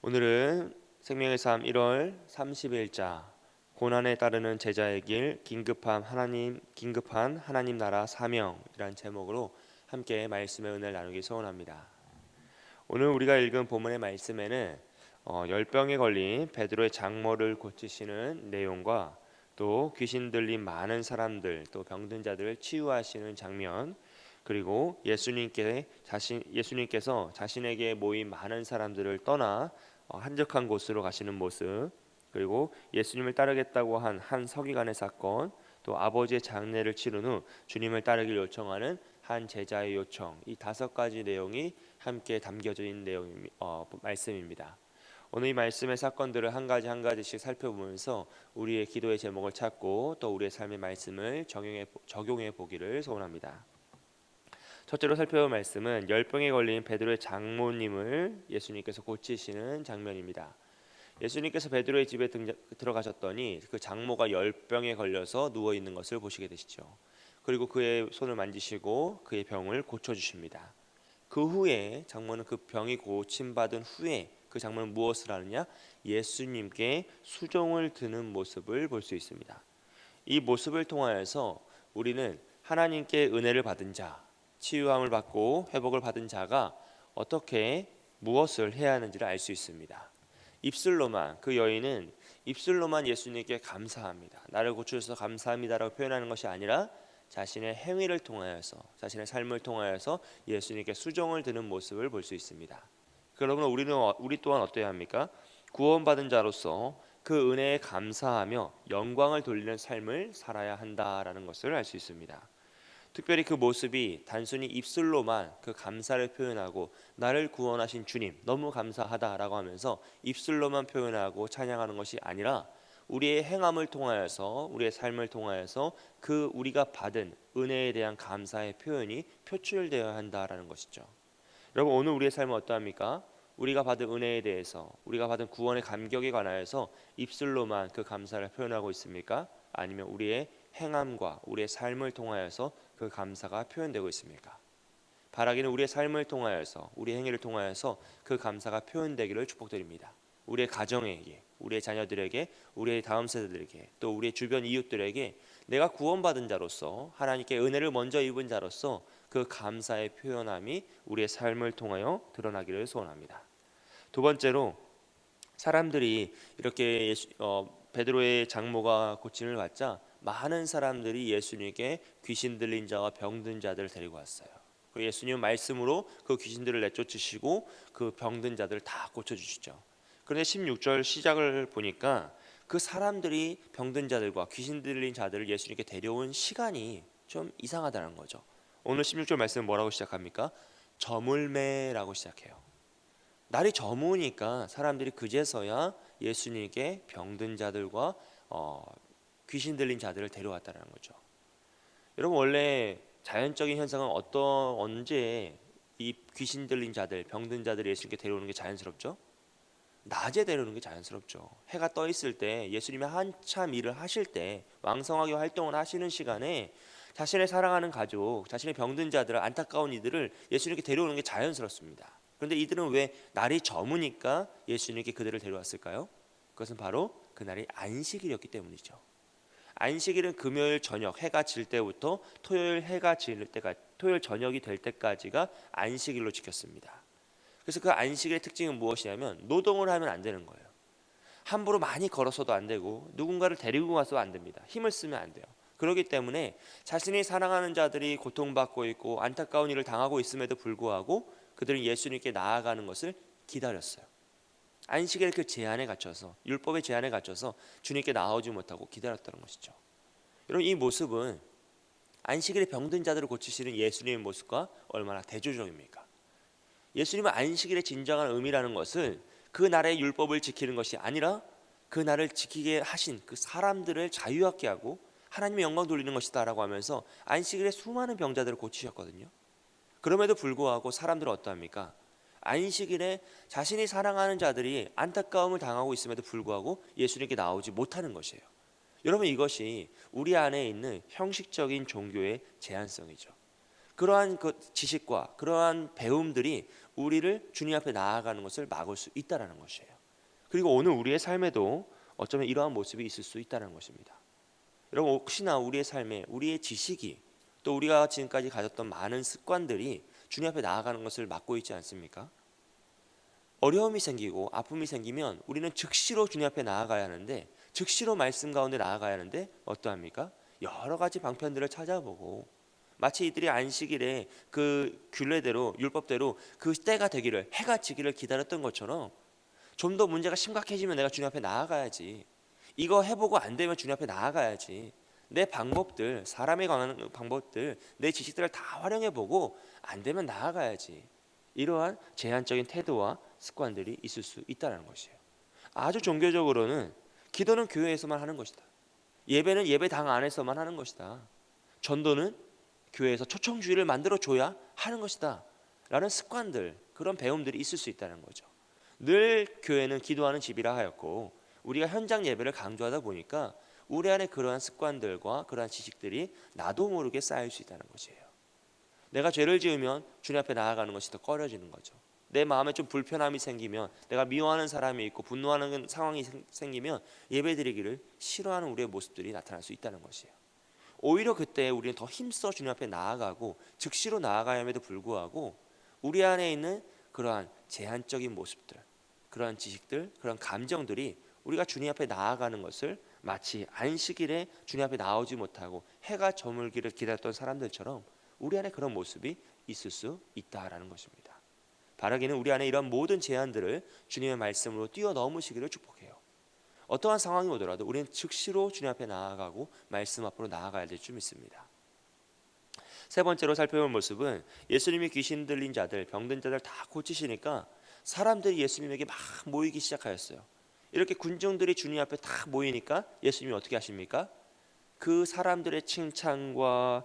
오늘은 생명의 삶 1월 30일자 고난에 따르는 제자의 길 긴급한 하나님 나라 사명이란 제목으로 함께 말씀의 은혜를 나누기 소원합니다. 오늘 우리가 읽은 본문의 말씀에는 열병에 걸린 베드로의 장모를 고치시는 내용과 또 귀신 들린 많은 사람들 또 병든 자들을 치유하시는 장면, 그리고 예수님께서 자신에게 모인 많은 사람들을 떠나 한적한 곳으로 가시는 모습, 그리고 예수님을 따르겠다고 한 서기관의 사건, 또 아버지의 장례를 치른 후 주님을 따르길 요청하는 한 제자의 요청, 이 5가지 내용이 함께 담겨져 있는 말씀입니다. 오늘 이 말씀의 사건들을 한 가지 한 가지씩 살펴보면서 우리의 기도의 제목을 찾고 또 우리의 삶의 말씀을 적용해 보기를 소원합니다. 첫째로 살펴볼 말씀은 열병에 걸린 베드로의 장모님을 예수님께서 고치시는 장면입니다. 예수님께서 베드로의 집에 들어가셨더니 그 장모가 열병에 걸려서 누워 있는 것을 보시게 되시죠. 그리고 그의 손을 만지시고 그의 병을 고쳐 주십니다. 그 후에 장모는 그 병이 고침받은 후에 그 장모는 무엇을 하느냐? 예수님께 수종을 드는 모습을 볼 수 있습니다. 이 모습을 통하여서 우리는 하나님께 은혜를 받은 자, 치유함을 받고 회복을 받은 자가 어떻게 무엇을 해야 하는지를 알 수 있습니다. 그 여인은 입술로만 예수님께 감사합니다, 나를 고쳐주셔서 감사합니다라고 표현하는 것이 아니라 자신의 행위를 통하여서, 자신의 삶을 통하여서 예수님께 수종을 드는 모습을 볼 수 있습니다. 그러므로 우리 또한 어떠해야 합니까? 구원받은 자로서 그 은혜에 감사하며 영광을 돌리는 삶을 살아야 한다라는 것을 알 수 있습니다. 특별히 그 모습이 단순히 입술로만 그 감사를 표현하고 나를 구원하신 주님 너무 감사하다라고 하면서 입술로만 표현하고 찬양하는 것이 아니라 우리의 행함을 통하여서, 우리의 삶을 통하여서 그 우리가 받은 은혜에 대한 감사의 표현이 표출되어야 한다라는 것이죠. 여러분, 오늘 우리의 삶은 어떠합니까? 우리가 받은 은혜에 대해서, 우리가 받은 구원의 감격에 관하여서 입술로만 그 감사를 표현하고 있습니까? 아니면 우리의 행함과 우리의 삶을 통하여서 그 감사가 표현되고 있습니까? 바라기는 우리의 삶을 통하여서, 우리의 행위를 통하여서 그 감사가 표현되기를 축복드립니다. 우리의 가정에게, 우리의 자녀들에게, 우리의 다음 세대들에게, 또 우리의 주변 이웃들에게 내가 구원받은 자로서, 하나님께 은혜를 먼저 입은 자로서 그 감사의 표현함이 우리의 삶을 통하여 드러나기를 소원합니다. 두 번째로, 사람들이 이렇게 베드로의 장모가 고침을 받자 많은 사람들이 예수님께 귀신 들린 자와 병든 자들을 데리고 왔어요. 그리고 예수님은 말씀으로 그 귀신들을 내쫓으시고 그 병든 자들을 다 고쳐주시죠. 그런데 16절 시작을 보니까 그 사람들이 병든 자들과 귀신 들린 자들을 예수님께 데려온 시간이 좀 이상하다는 거죠. 오늘 16절 말씀은 뭐라고 시작합니까? 저물매라고 시작해요. 날이 저무니까 사람들이 그제서야 예수님께 병든 자들과 귀신 들린 자들을 데려왔다는 거죠. 여러분, 원래 자연적인 현상은 언제 이 귀신 들린 자들, 병든 자들을 예수님께 데려오는 게 자연스럽죠? 낮에 데려오는 게 자연스럽죠. 해가 떠 있을 때, 예수님이 한참 일을 하실 때, 왕성하게 활동을 하시는 시간에 자신의 사랑하는 가족, 자신의 병든 자들, 안타까운 이들을 예수님께 데려오는 게 자연스럽습니다. 그런데 이들은 왜 날이 저무니까 예수님께 그들을 데려왔을까요? 그것은 바로 그날이 안식일이었기 때문이죠. 안식일은 금요일 저녁 해가 질 때부터 토요일 저녁이 될 때까지가 안식일로 지켰습니다. 그래서 그 안식일의 특징은 무엇이냐면 노동을 하면 안 되는 거예요. 함부로 많이 걸어서도 안 되고 누군가를 데리고 가서도 안 됩니다. 힘을 쓰면 안 돼요. 그렇기 때문에 자신이 사랑하는 자들이 고통받고 있고 안타까운 일을 당하고 있음에도 불구하고 그들은 예수님께 나아가는 것을 기다렸어요. 안식일의 그 제한에 갇혀서, 율법의 제한에 갇혀서 주님께 나오지 못하고 기다렸다는 것이죠. 여러분, 이 모습은 안식일에 병든 자들을 고치시는 예수님의 모습과 얼마나 대조적입니까? 예수님은 안식일의 진정한 의미라는 것을 그 날의 율법을 지키는 것이 아니라 그 날을 지키게 하신 그 사람들을 자유하게 하고 하나님의 영광 돌리는 것이다 라고 하면서 안식일에 수많은 병자들을 고치셨거든요. 그럼에도 불구하고 사람들은 어떠합니까? 안식일에 자신이 사랑하는 자들이 안타까움을 당하고 있음에도 불구하고 예수님께 나오지 못하는 것이에요. 여러분, 이것이 우리 안에 있는 형식적인 종교의 제한성이죠. 그러한 그 지식과 그러한 배움들이 우리를 주님 앞에 나아가는 것을 막을 수 있다라는 것이에요. 그리고 오늘 우리의 삶에도 어쩌면 이러한 모습이 있을 수 있다는 것입니다. 여러분, 혹시나 우리의 삶에 우리의 지식이 또 우리가 지금까지 가졌던 많은 습관들이 주님 앞에 나아가는 것을 막고 있지 않습니까? 어려움이 생기고 아픔이 생기면 우리는 즉시로 주님 앞에 나아가야 하는데, 즉시로 말씀 가운데 나아가야 하는데 어떠합니까? 여러 가지 방편들을 찾아보고, 마치 이들이 안식일에 그 균례대로 율법대로 그 때가 되기를, 해가 지기를 기다렸던 것처럼 좀 더 문제가 심각해지면 내가 주님 앞에 나아가야지, 이거 해보고 안 되면 주님 앞에 나아가야지, 내 방법들, 사람에 관한 방법들, 내 지식들을 다 활용해보고 안 되면 나아가야지, 이러한 제한적인 태도와 습관들이 있을 수 있다는 것이에요. 아주 종교적으로는 기도는 교회에서만 하는 것이다, 예배는 예배당 안에서만 하는 것이다, 전도는 교회에서 초청주의를 만들어줘야 하는 것이다 라는 습관들, 그런 배움들이 있을 수 있다는 거죠. 늘 교회는 기도하는 집이라 하였고 우리가 현장 예배를 강조하다 보니까 우리 안에 그러한 습관들과 그러한 지식들이 나도 모르게 쌓일 수 있다는 것이에요. 내가 죄를 지으면 주님 앞에 나아가는 것이 더 꺼려지는 거죠. 내 마음에 좀 불편함이 생기면, 내가 미워하는 사람이 있고 분노하는 상황이 생기면 예배드리기를 싫어하는 우리의 모습들이 나타날 수 있다는 것이에요. 오히려 그때 우리는 더 힘써 주님 앞에 나아가고 즉시로 나아가야 함에도 불구하고 우리 안에 있는 그러한 제한적인 모습들, 그러한 지식들, 그러한 감정들이 우리가 주님 앞에 나아가는 것을 마치 안식일에 주님 앞에 나오지 못하고 해가 저물기를 기다렸던 사람들처럼 우리 안에 그런 모습이 있을 수 있다라는 것입니다. 바라기는 우리 안에 이런 모든 제한들을 주님의 말씀으로 뛰어넘으시기를 축복해요. 어떠한 상황이 오더라도 우리는 즉시로 주님 앞에 나아가고 말씀 앞으로 나아가야 될 줄 믿습니다. 세 번째로 살펴볼 모습은, 예수님이 귀신 들린 자들, 병든 자들 다 고치시니까 사람들이 예수님에게 막 모이기 시작하였어요. 이렇게 군중들이 주님 앞에 다 모이니까 예수님이 어떻게 하십니까? 그 사람들의 칭찬과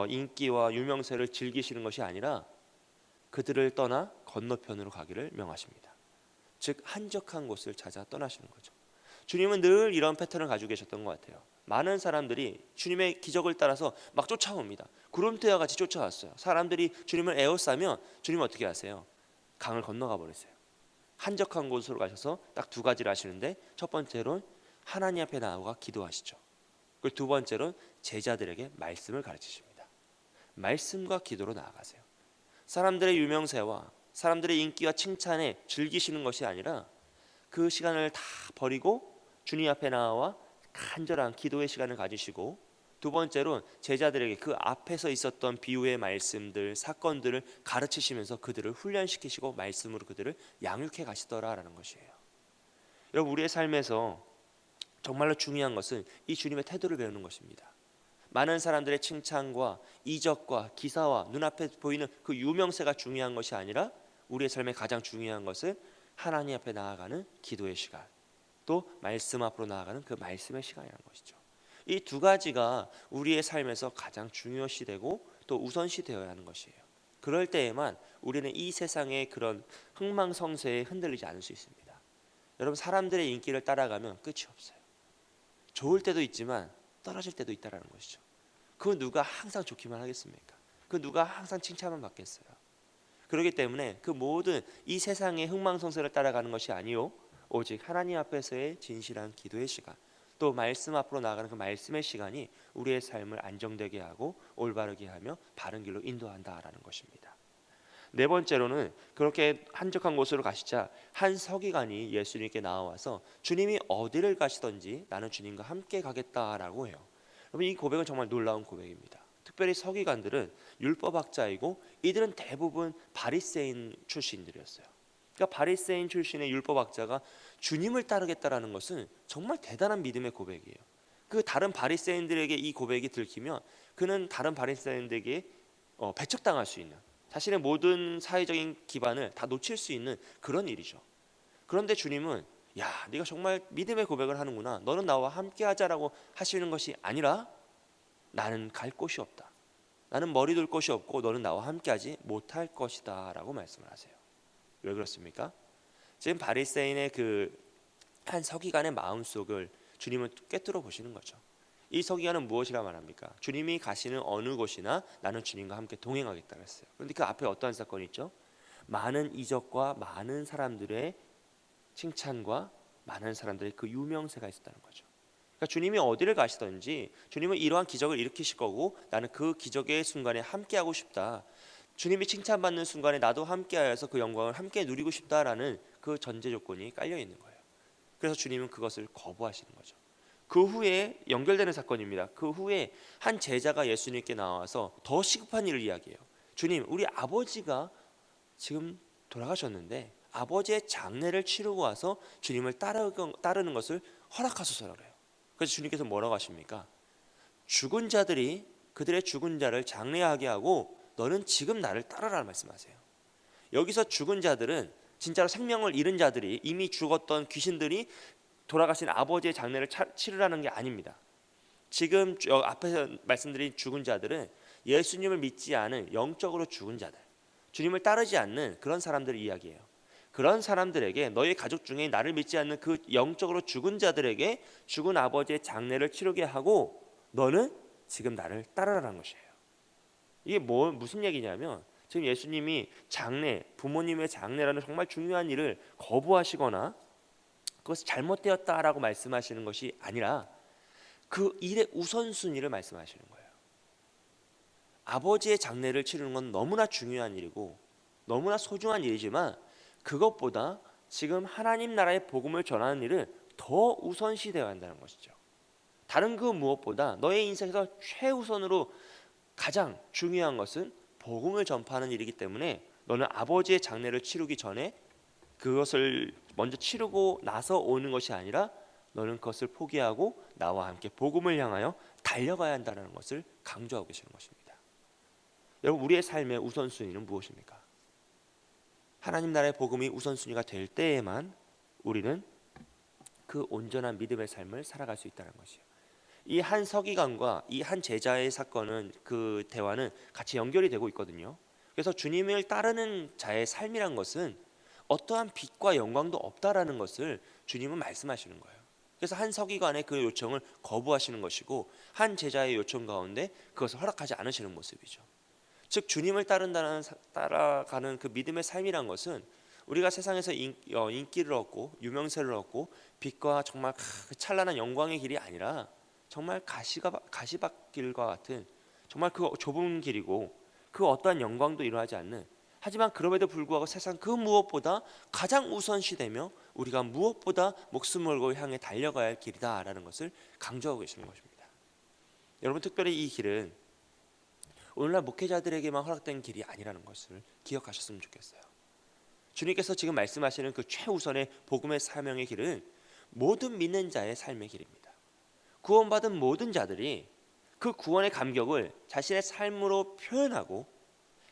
인기와 유명세를 즐기시는 것이 아니라 그들을 떠나 건너편으로 가기를 명하십니다. 즉 한적한 곳을 찾아 떠나시는 거죠. 주님은 늘 이런 패턴을 가지고 계셨던 것 같아요. 많은 사람들이 주님의 기적을 따라서 막 쫓아옵니다. 구름대와 같이 쫓아왔어요. 사람들이 주님을 에워싸면 주님은 어떻게 하세요? 강을 건너가 버리세요. 한적한 곳으로 가셔서 딱 두 가지를 하시는데, 첫 번째로는 하나님 앞에 나아가 기도하시죠. 그리고 두 번째로는 제자들에게 말씀을 가르치십니다. 말씀과 기도로 나아가세요. 사람들의 유명세와 사람들의 인기와 칭찬에 즐기시는 것이 아니라 그 시간을 다 버리고 주님 앞에 나와 간절한 기도의 시간을 가지시고, 두 번째로 제자들에게 그 앞에서 있었던 비유의 말씀들, 사건들을 가르치시면서 그들을 훈련시키시고 말씀으로 그들을 양육해 가시더라라는 것이에요. 여러분, 우리의 삶에서 정말로 중요한 것은 이 주님의 태도를 배우는 것입니다. 많은 사람들의 칭찬과 이적과 기사와 눈앞에 보이는 그 유명세가 중요한 것이 아니라 우리의 삶에 가장 중요한 것은 하나님 앞에 나아가는 기도의 시간, 또 말씀 앞으로 나아가는 그 말씀의 시간이라는 것이죠. 이 두 가지가 우리의 삶에서 가장 중요시되고 또 우선시되어야 하는 것이에요. 그럴 때에만 우리는 이 세상의 그런 흥망성쇠에 흔들리지 않을 수 있습니다. 여러분, 사람들의 인기를 따라가면 끝이 없어요. 좋을 때도 있지만 떨어질 때도 있다는 것이죠. 그 누가 항상 좋기만 하겠습니까? 그 누가 항상 칭찬만 받겠어요? 그렇기 때문에 그 모든 이 세상의 흥망성쇠를 따라가는 것이 아니요, 오직 하나님 앞에서의 진실한 기도의 시간, 또 말씀 앞으로 나아가는 그 말씀의 시간이 우리의 삶을 안정되게 하고 올바르게 하며 바른 길로 인도한다라는 것입니다. 네 번째로는, 그렇게 한적한 곳으로 가시자 한 서기관이 예수님께 나와서 주님이 어디를 가시든지 나는 주님과 함께 가겠다라고 해요. 여러분, 이 고백은 정말 놀라운 고백입니다. 특별히 서기관들은 율법학자이고 이들은 대부분 바리새인 출신들이었어요. 그러니까 바리새인 출신의 율법학자가 주님을 따르겠다라는 것은 정말 대단한 믿음의 고백이에요. 그 다른 바리새인들에게 이 고백이 들키면 그는 다른 바리새인들에게 배척당할 수 있는, 자신의 모든 사회적인 기반을 다 놓칠 수 있는 그런 일이죠. 그런데 주님은 야, 네가 정말 믿음의 고백을 하는구나, 너는 나와 함께 하자라고 하시는 것이 아니라 나는 갈 곳이 없다, 나는 머리 둘 곳이 없고 너는 나와 함께 하지 못할 것이다 라고 말씀을 하세요. 왜 그렇습니까? 지금 바리새인의 그 한 서기관의 마음속을 주님은 꿰뚫어 보시는 거죠. 이 서기관은 무엇이라 말합니까? 주님이 가시는 어느 곳이나 나는 주님과 함께 동행하겠다 그랬어요. 그런데 그 앞에 어떠한 사건이 있죠? 많은 이적과 많은 사람들의 칭찬과 많은 사람들의 그 유명세가 있었다는 거죠. 그러니까 주님이 어디를 가시든지 주님은 이러한 기적을 일으키실 거고 나는 그 기적의 순간에 함께하고 싶다. 주님이 칭찬받는 순간에 나도 함께하여서 그 영광을 함께 누리고 싶다라는 그 전제 조건이 깔려 있는 거예요. 그래서 주님은 그것을 거부하시는 거죠. 그 후에 연결되는 사건입니다. 그 후에 한 제자가 예수님께 나와서 더 시급한 일을 이야기해요. 주님, 우리 아버지가 지금 돌아가셨는데 아버지의 장례를 치르고 와서 주님을 따르는 것을 허락하소서라 그래요. 그래서 주님께서 뭐라고 하십니까? 죽은 자들이 그들의 죽은 자를 장례하게 하고 너는 지금 나를 따르라 말씀하세요. 여기서 죽은 자들은 진짜로 생명을 잃은 자들이 이미 죽었던 귀신들이 돌아가신 아버지의 장례를 치르라는 게 아닙니다. 지금 앞에서 말씀드린 죽은 자들은 예수님을 믿지 않은 영적으로 죽은 자들, 주님을 따르지 않는 그런 사람들의 이야기예요. 그런 사람들에게 너희 가족 중에 나를 믿지 않는 그 영적으로 죽은 자들에게 죽은 아버지의 장례를 치르게 하고 너는 지금 나를 따르라는 것이에요. 이게 무슨 얘기냐면 지금 예수님이 장례, 부모님의 장례라는 정말 중요한 일을 거부하시거나 그것이 잘못되었다라고 말씀하시는 것이 아니라 그 일의 우선순위를 말씀하시는 거예요. 아버지의 장례를 치르는 건 너무나 중요한 일이고 너무나 소중한 일이지만 그것보다 지금 하나님 나라의 복음을 전하는 일을 더 우선시되어야 한다는 것이죠. 다른 그 무엇보다 너의 인생에서 최우선으로 가장 중요한 것은 복음을 전파하는 일이기 때문에 너는 아버지의 장례를 치르기 전에 그것을 먼저 치르고 나서 오는 것이 아니라 너는 그것을 포기하고 나와 함께 복음을 향하여 달려가야 한다는 것을 강조하고 계시는 것입니다. 여러분, 우리의 삶의 우선순위는 무엇입니까? 하나님 나라의 복음이 우선순위가 될 때에만 우리는 그 온전한 믿음의 삶을 살아갈 수 있다는 것이에요. 이 한 서기관과 이 한 제자의 사건은 그 대화는 같이 연결이 되고 있거든요. 그래서 주님을 따르는 자의 삶이란 것은 어떠한 빛과 영광도 없다라는 것을 주님은 말씀하시는 거예요. 그래서 한 서기관의 그 요청을 거부하시는 것이고 한 제자의 요청 가운데 그것을 허락하지 않으시는 모습이죠. 즉 주님을 따라가는 그 믿음의 삶이란 것은 우리가 세상에서 인기를 얻고 유명세를 얻고 빛과 정말 찬란한 영광의 길이 아니라 정말 가시밭길과 같은 정말 그 좁은 길이고 그 어떠한 영광도 이루어하지 않는, 하지만 그럼에도 불구하고 세상 그 무엇보다 가장 우선시되며 우리가 무엇보다 목숨을 걸고 향해 달려가야 할 길이다라는 것을 강조하고 계시는 것입니다. 여러분, 특별히 이 길은 오늘날 목회자들에게만 허락된 길이 아니라는 것을 기억하셨으면 좋겠어요. 주님께서 지금 말씀하시는 그 최우선의 복음의 사명의 길은 모든 믿는 자의 삶의 길입니다. 구원받은 모든 자들이 그 구원의 감격을 자신의 삶으로 표현하고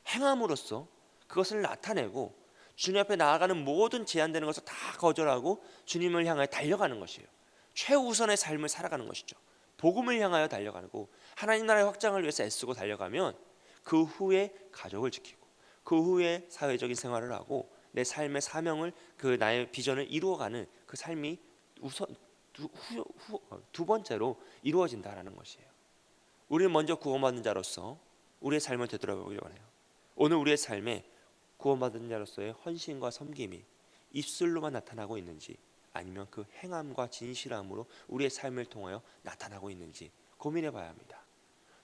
행함으로써 그것을 나타내고 주님 앞에 나아가는 모든 제한되는 것을 다 거절하고 주님을 향하여 달려가는 것이에요. 최우선의 삶을 살아가는 것이죠. 복음을 향하여 달려가고 하나님 나라의 확장을 위해서 애쓰고 달려가면 그 후에 가족을 지키고 그 후에 사회적인 생활을 하고 내 삶의 사명을, 그 나의 비전을 이루어가는 그 삶이 두 번째로 이루어진다라는 것이에요. 우리는 먼저 구원받는 자로서 우리의 삶을 되돌아보려고 해요. 오늘 우리의 삶에 구원받은 자로서의 헌신과 섬김이 입술로만 나타나고 있는지 아니면 그 행함과 진실함으로 우리의 삶을 통하여 나타나고 있는지 고민해 봐야 합니다.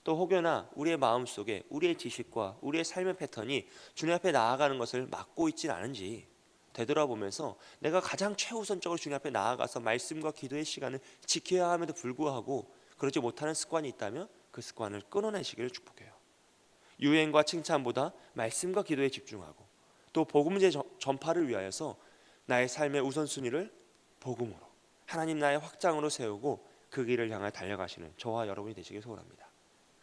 또 혹여나 우리의 마음속에 우리의 지식과 우리의 삶의 패턴이 주님 앞에 나아가는 것을 막고 있지 않은지 되돌아보면서 내가 가장 최우선적으로 주님 앞에 나아가서 말씀과 기도의 시간을 지켜야 함에도 불구하고 그러지 못하는 습관이 있다면 그 습관을 끊어내시기를 축복해요. 유행과 칭찬보다 말씀과 기도에 집중하고 또 복음의 전파를 위하여서 나의 삶의 우선순위를 복음으로 하나님 나라의 확장으로 세우고 그 길을 향해 달려가시는 저와 여러분이 되시길 소원합니다.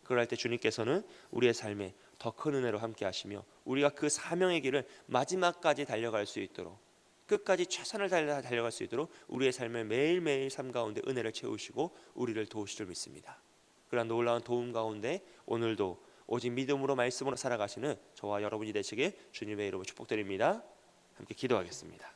그럴 때 주님께서는 우리의 삶에 더 큰 은혜로 함께 하시며 우리가 그 사명의 길을 마지막까지 달려갈 수 있도록, 끝까지 최선을 다해 달려갈 수 있도록 우리의 삶을 매일매일 삶 가운데 은혜를 채우시고 우리를 도우실 줄 믿습니다. 그러한 놀라운 도움 가운데 오늘도 오직 믿음으로 말씀으로 살아가시는 저와 여러분이 되시길 주님의 이름으로 축복드립니다. 함께 기도하겠습니다.